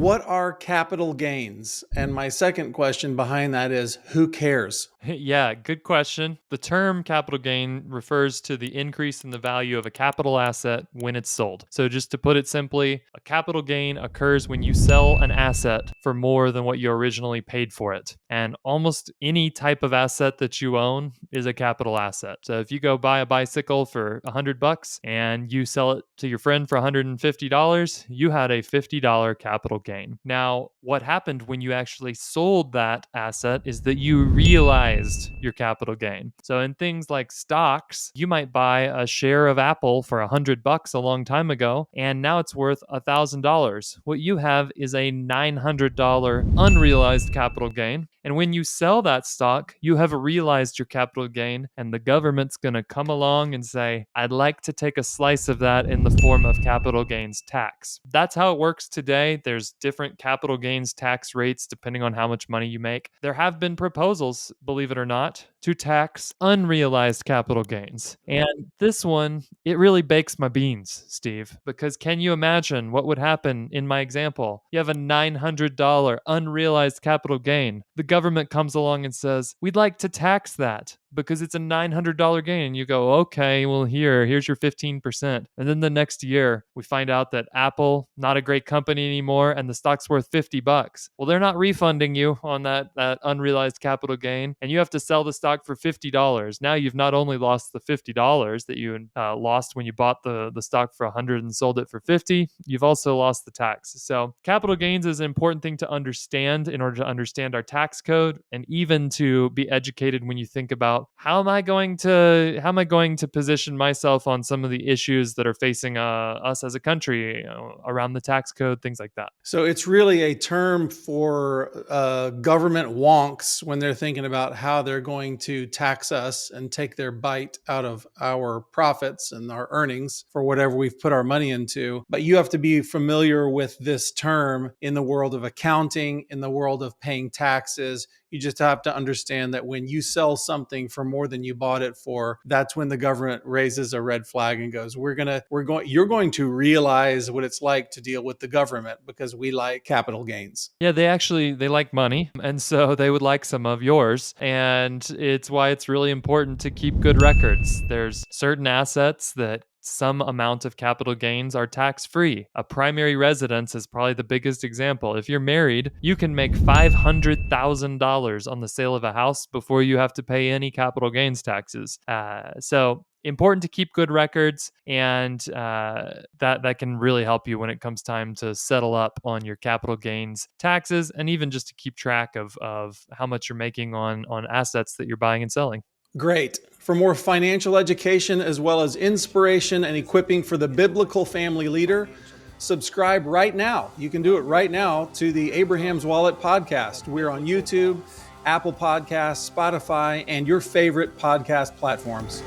What are capital gains? And my second question behind that is, who cares? Yeah, good question. The term capital gain refers to the increase in the value of a capital asset when it's sold. So, just to put it simply, a capital gain occurs when you sell an asset for more than what you originally paid for it. And almost any type of asset that you own is a capital asset. So, if you go buy a bicycle for $100 and you sell it to your friend for $150, you had a $50 capital gain. Now, what happened when you actually sold that asset is that you realized your capital gain. So in things like stocks, you might buy a share of Apple for $100 a long time ago, and now it's worth $1,000. What you have is a $900 unrealized capital gain. And when you sell that stock, you have realized your capital gain, and the government's going to come along and say, I'd like to take a slice of that in the form of capital gains tax. That's how it works today. There's different capital gains tax rates depending on how much money you make. There have been proposals, believe it or not, to tax unrealized capital gains. And this one, it really bakes my beans, Steve, because can you imagine what would happen in my example? You have a $900 unrealized capital gain. The government comes along and says, we'd like to tax that because it's a $900 gain. And you go, okay, well, here's your 15%. And then the next year, we find out that Apple, not a great company anymore, and the stock's worth $50. Well, they're not refunding you on that unrealized capital gain, and you have to sell the stock for $50. Now you've not only lost the $50 that you lost when you bought the stock for $100 and sold it for $50, you've also lost the tax. So capital gains is an important thing to understand in order to understand our tax code, and even to be educated when you think about how am I going to position myself on some of the issues that are facing us as a country, around the tax code, things like that. So it's really a term for government wonks when they're thinking about how they're going to tax us and take their bite out of our profits and our earnings for whatever we've put our money into. But you have to be familiar with this term in the world of accounting, in the world of paying taxes. You just have to understand that when you sell something for more than you bought it for, that's when the government raises a red flag and goes, you're going to realize what it's like to deal with the government because we like capital gains. Yeah, they like money, and so they would like some of yours. And it's why it's really important to keep good records. There's certain assets that some amount of capital gains are tax free. A primary residence is probably the biggest example. If you're married, you can make $500,000 on the sale of a house before you have to pay any capital gains taxes. So important to keep good records, and that can really help you when it comes time to settle up on your capital gains taxes, and even just to keep track of how much you're making on assets that you're buying and selling. Great. For more financial education as well as inspiration and equipping for the biblical family leader, subscribe right now. You can do it right now to the Abraham's Wallet podcast. We're on YouTube, Apple Podcasts, Spotify, and your favorite podcast platforms.